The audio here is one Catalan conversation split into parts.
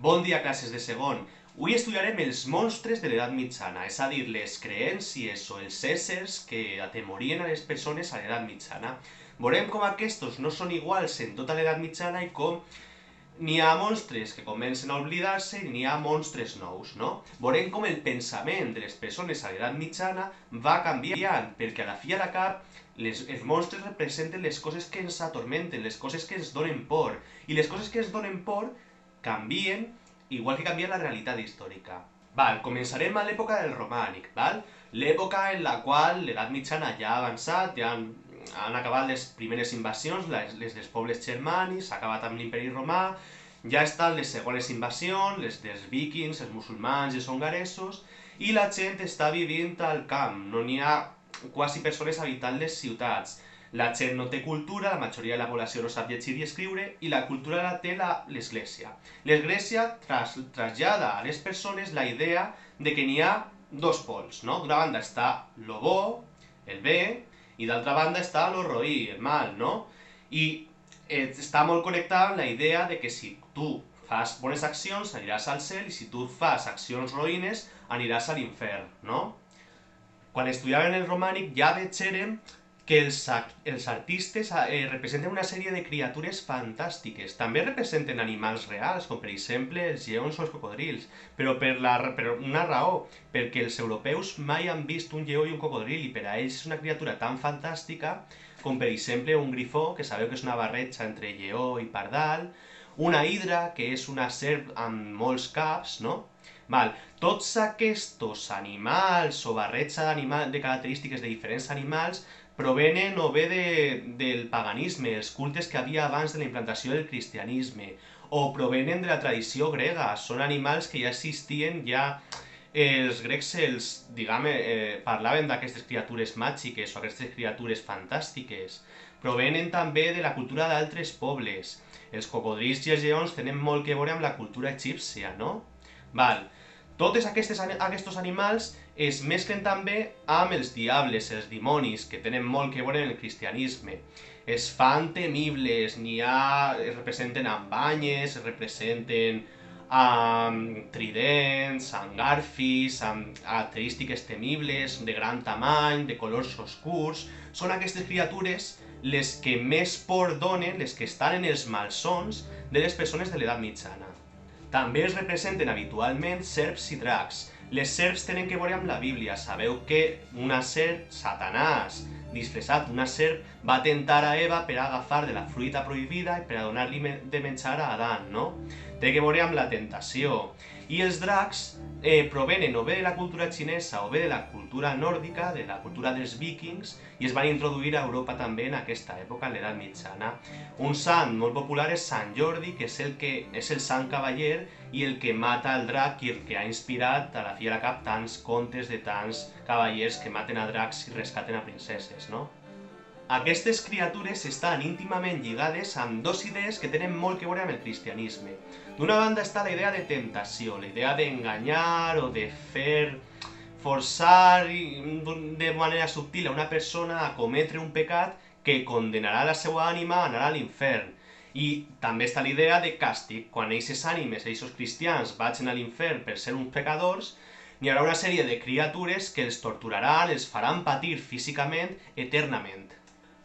Bon dia, classes de segon. Avui estudiarem els monstres de l'edat mitjana, és a dir, les creències o els éssers que atemorien a les persones a l'edat mitjana. Veurem com aquests no són iguals en tota l'edat mitjana i com n'hi ha monstres que comencen a oblidar-se i n'hi ha monstres nous, no? Veurem com el pensament de les persones a l'edat mitjana va canviant, perquè a la fi a la cap els monstres representen les coses que ens atormenten, les coses que ens donen por, i les coses que ens donen por canvien, igual que canvia la realitat històrica. Val, començarem a l'època del romànic, val? L'època en la qual l'edat mitjana ja ha avançat, ja han acabat les primeres invasions, les dels pobles germànics, s'ha acabat amb l'imperi romà, ja estan les segones invasions, les dels vikings, els musulmans i els hongaresos, i la gent està vivint al camp, no n'hi ha quasi persones habitant les ciutats. La gent no té cultura, la majoria de la població no sap llegir i escriure, i la cultura la té l'Església. L'Església trasllada a les persones la idea de que n'hi ha dos pols, no? D'una banda està lo bo, el bé, i d'altra banda està lo roí, el mal, no? I està molt connectada amb la idea de que si tu fas bones accions aniràs al cel i si tu fas accions roïnes aniràs a l'infern, no? Quan estudiàvem el romànic ja vegérem que els artistes representen una sèrie de criatures fantàstiques. També representen animals reals, com per exemple els lleons o els cocodrils, però per una raó, perquè els europeus mai han vist un lleó i un cocodril, i per a ells és una criatura tan fantàstica com per exemple un grifó, que sabeu que és una barreja entre lleó i pardal, una hidra, que és una serp amb molts caps, no? Val. Tots aquests animals o barreja de característiques de diferents animals provenen o bé del paganisme, els cultes que havia abans de la implantació del cristianisme, o provenen de la tradició grega, són animals que ja existien, ja els grecs parlaven d'aquestes criatures màgiques o aquestes criatures fantàstiques. Provenen també de la cultura d'altres pobles. Els cocodrils i els lleons tenen molt que veure amb la cultura egípcia, no? Val. Tots aquests animals es mesclen també amb els diables, els dimonis, que tenen molt que veure amb el cristianisme. Es fan temibles, es representen amb banyes, es representen amb tridents, amb garfis, amb característiques temibles, de gran tamany, de colors oscurs. Són aquestes criatures les que més por donen, les que estan en els malsons de les persones de l'edat mitjana. També es representen habitualment serps i dracs. Les serps tenen que veure amb la Bíblia. Sabeu que una serp, Satanàs, disfressat una serp, va tentar a Eva per agafar de la fruita prohibida i per a donar-li de menjar a Adán, no? Té que veure amb la tentació. I els dracs provenen o bé de la cultura xinesa o bé de la cultura nòrdica, de la cultura dels vikings, i es van introduir a Europa també en aquesta època, en l'edat mitjana. Un sant molt popular és Sant Jordi, que és el sant cavaller i el que mata el drac i el que ha inspirat a la fi a la cap tants contes de tants cavallers que maten a dracs i rescaten a princeses, no? Aquestes criatures estan íntimament lligades amb dues idees que tenen molt que veure amb el cristianisme. D'una banda està la idea de temptació, la idea d'enganyar o de forçar de manera subtil a una persona a cometre un pecat que condenarà la seva ànima a anar a l'infern. I també està la idea de càstig. Quan aquestes ànimes, aquests cristians, vagin a l'infern per ser uns pecadors, n'hi haurà una sèrie de criatures que els torturaran, els faran patir físicament eternament.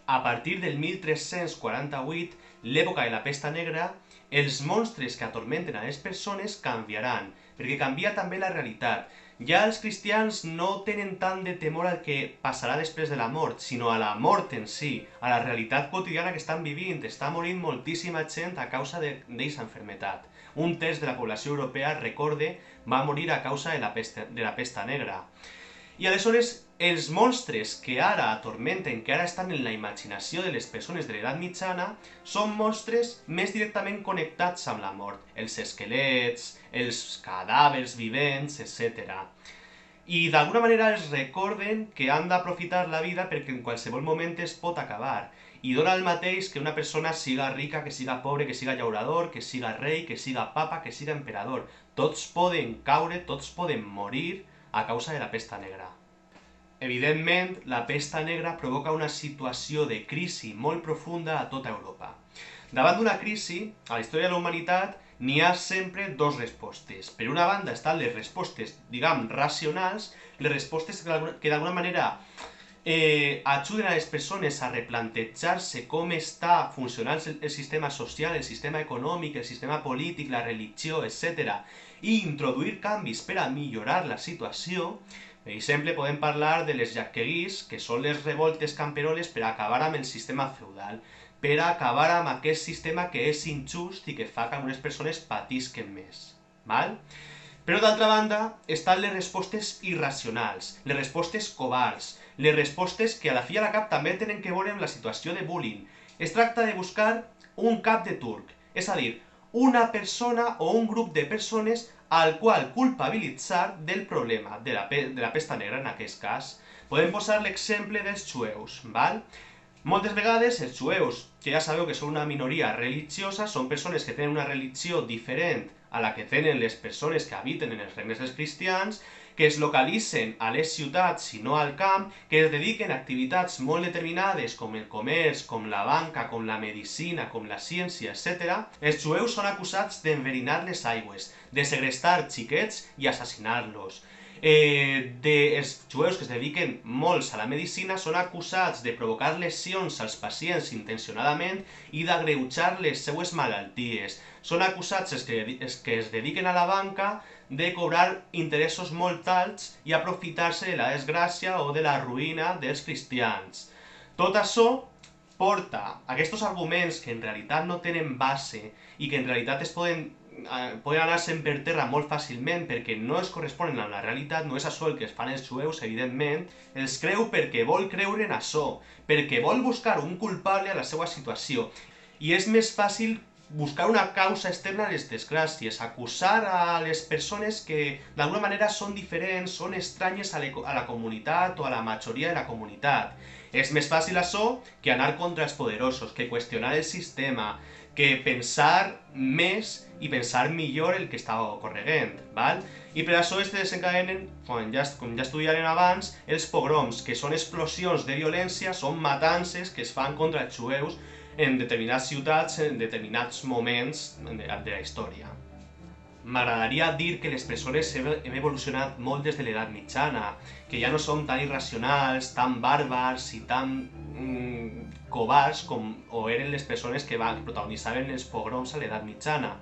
A partir del 1348, l'època de la pesta negra, els monstres que atormenten a les persones canviaran, perquè canvia també la realitat. Ja els cristians no tenen tant de temor al que passarà després de la mort, sinó a la mort en si, a la realitat quotidiana que estan vivint. Està morint moltíssima gent a causa d'aquesta malaltia. Un terç de la població europea, recorde, va morir a causa de la pesta negra. I aleshores, els monstres que ara atormenten, que ara estan en la imaginació de les persones de l'edat mitjana, són monstres més directament connectats amb la mort. Els esquelets, els cadàvers vivents, etc. I d'alguna manera els recorden que han d'aprofitar la vida perquè en qualsevol moment es pot acabar. I dona el mateix que una persona siga rica, que siga pobre, que siga llaurador, que siga rei, que siga papa, que siga emperador. Tots poden caure, tots poden morir a causa de la pesta negra. Evidentment, la pesta negra provoca una situació de crisi molt profunda a tota Europa. Davant d'una crisi, a la història de la humanitat, n'hi ha sempre dos respostes. Per una banda estan les respostes, diguem, racionals, les respostes que d'alguna manera ajuden a les persones a replantejar-se com està funcionant el sistema social, el sistema econòmic, el sistema polític, la religió, etc. i introduir canvis per a millorar la situació. Per exemple, podem parlar de les jacqueries, que són les revoltes camperoles per acabar amb el sistema feudal, per acabar amb aquest sistema que és injust i que fa que algunes persones patisquen més. Val? Però d'altra banda, estan les respostes irracionals, les respostes covards, les respostes que a la fi i a la cap també tenen que veure amb la situació de bullying. Es tracta de buscar un cap de turc, és a dir, una persona o un grup de persones al qual culpabilitzar del problema, de la pesta negra en aquest cas. Podem posar l'exemple dels jueus, val? Moltes vegades els jueus, que ja sabeu que són una minoria religiosa, són persones que tenen una religió diferent a la que tenen les persones que habiten en els regnes dels cristians, que es localitzen a les ciutats i no al camp, que es dediquen a activitats molt determinades com el comerç, com la banca, com la medicina, com la ciència, etc. Els jueus són acusats d'enverinar les aigües, de segrestar xiquets i assassinar-los. Els jueus que es dediquen molts a la medicina són acusats de provocar lesions als pacients intencionadament i d'agreujar les seues malalties. Són acusats els que es dediquen a la banca de cobrar interessos molt alts i aprofitar-se de la desgràcia o de la ruïna dels cristians. Tot això porta aquests arguments que en realitat no tenen base i que en realitat poden anar-se'n per terra molt fàcilment perquè no es corresponen amb la realitat, no és això el que es fan els jueus, evidentment, els creu perquè vol creure en això, perquè vol buscar un culpable a la seva situació. I és més fàcil buscar una causa externa a les desgràcies, acusar a les persones que d'alguna manera són diferents, són estranyes a la comunitat o a la majoria de la comunitat. És més fàcil això que anar contra els poderosos, que qüestionar el sistema, que pensar més i pensar millor el que està ocorregent, val? I per això es desencadenen, com ja estudiarem abans, els pogroms, que són explosions de violència, són matances que es fan contra els jueus en determinades ciutats, en determinats moments de la història. M'agradaria dir que les persones hem evolucionat molt des de l'edat mitjana, que ja no som tan irracionals, tan bàrbars i tan covards com ho eren les persones que protagonitzaven els pogroms a l'edat mitjana,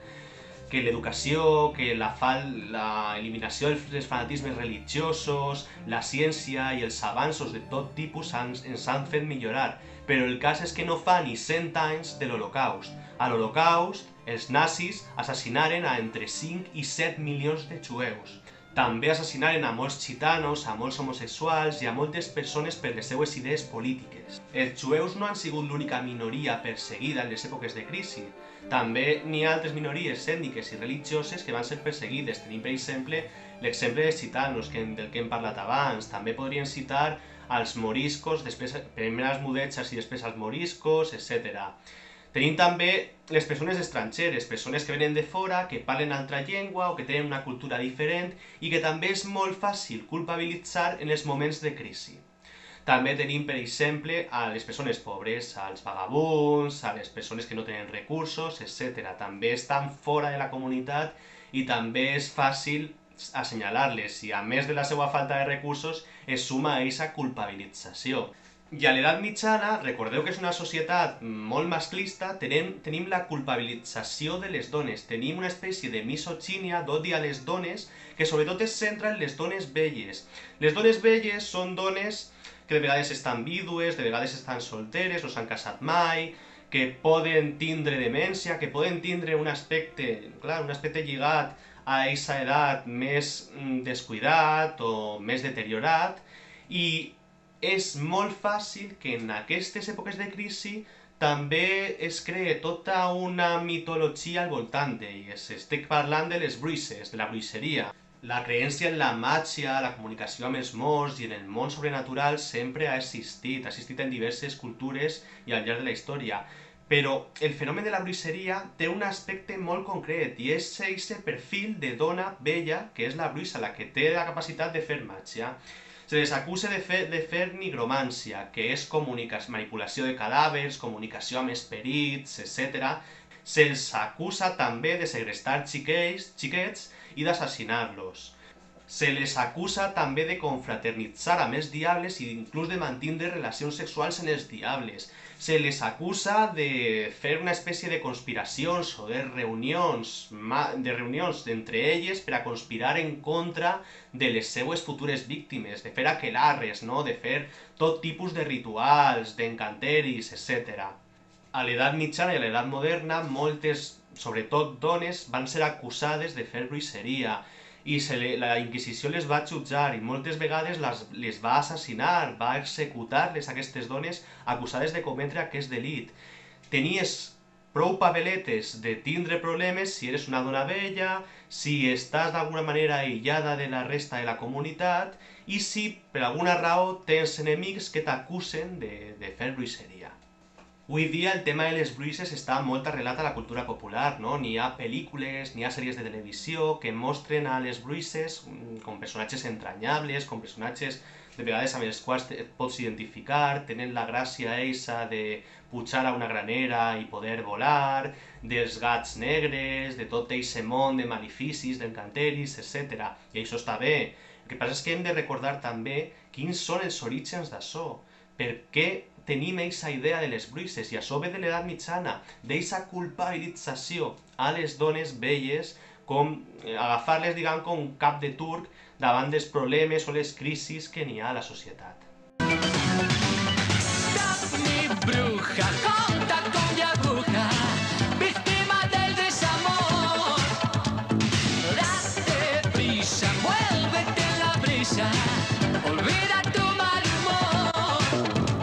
que l'educació, que l'eliminació dels fanatismes religiosos, la ciència i els avanços de tot tipus ens han fet millorar, però el cas és que no fa ni 100 anys de l'Holocaust. A l'Holocaust, els nazis assassinaren a entre 5 i 7 milions de jueus. També assassinaren a molts gitanos, a molts homosexuals i a moltes persones per les seues idees polítiques. Els jueus no han sigut l'única minoria perseguida en les èpoques de crisi. També n'hi ha altres minories ètniques i religioses que van ser perseguides. Tenim, per exemple, l'exemple dels gitanos, del que hem parlat abans. També podríem citar als moriscos, primer als mudèjars i després als moriscos, etc. Tenim també les persones estrangeres, persones que venen de fora, que parlen altra llengua o que tenen una cultura diferent i que també és molt fàcil culpabilitzar en els moments de crisi. També tenim, per exemple, a les persones pobres, als vagabunds, a les persones que no tenen recursos, etc. També estan fora de la comunitat i també és fàcil assenyalar-les i a més de la seva falta de recursos es suma a aquesta culpabilització. I a l'edat mitjana, recordeu que és una societat molt masclista, tenim la culpabilització de les dones, tenim una espècie de misogínia d'odi a les dones que sobretot es centra en les dones velles. Les dones velles són dones que de vegades estan vídues, de vegades estan solteres, no s'han casat mai, que poden tindre demència, que poden tindre un aspecte lligat a aquesta edat més descuidat o més deteriorat, i és molt fàcil que en aquestes èpoques de crisi també es crea tota una mitologia al voltant d'elles. Estic parlant de les bruixes, de la bruixeria. La creença en la màgia, la comunicació amb els morts i en el món sobrenatural sempre ha existit en diverses cultures i al llarg de la història. Però el fenomen de la bruixeria té un aspecte molt concret i és aquest perfil de dona vella que és la bruixa, la que té la capacitat de fer màgia. Se les acusa de fer nigromància, que és manipulació de cadàvers, comunicació amb esperits, etc. Se'ls acusa també de segrestar xiquets i d'assassinar-los. Se les acusa també de confraternitzar amb els diables i inclús de mantenir relacions sexuals amb els diables. Se les acusa de fer una espècie de conspiracions o de reunions entre elles per a conspirar en contra de les seues futures víctimes, de fer aquelarres, no? De fer tot tipus de rituals, d'encanteris, etc. A l'edat mitjana i a l'edat moderna, moltes, sobretot dones, van ser acusades de fer bruixeria, i la Inquisició les va jutjar i moltes vegades les va assassinar, va executar-les aquestes dones acusades de cometre aquest delit. Tenies prou papeletes de tindre problemes si eres una dona vella, si estàs d'alguna manera aïllada de la resta de la comunitat i si per alguna raó tens enemics que t'acusen de fer bruixeria. Avui dia el tema de les bruixes està molt arrelat a la cultura popular, no? N'hi ha pel·lícules, n'hi ha sèries de televisió que mostren a les bruixes com personatges entranyables, com personatges de vegades amb els quals et pots identificar, tenen la gràcia eixa de pujar a una granera i poder volar, dels gats negres, de tot eixe món de maleficis, d'encanteris, etc. I això està bé. El que passa és que hem de recordar també quins són els orígens d'això. Per què tenim aquesta idea de les bruixes, i això ve de l'edat mitjana, d'eixa culpabilització a les dones velles, com agafar-les, diguem, com un cap de turc davant dels problemes o les crisis que n'hi ha a la societat. Stop me, bruja!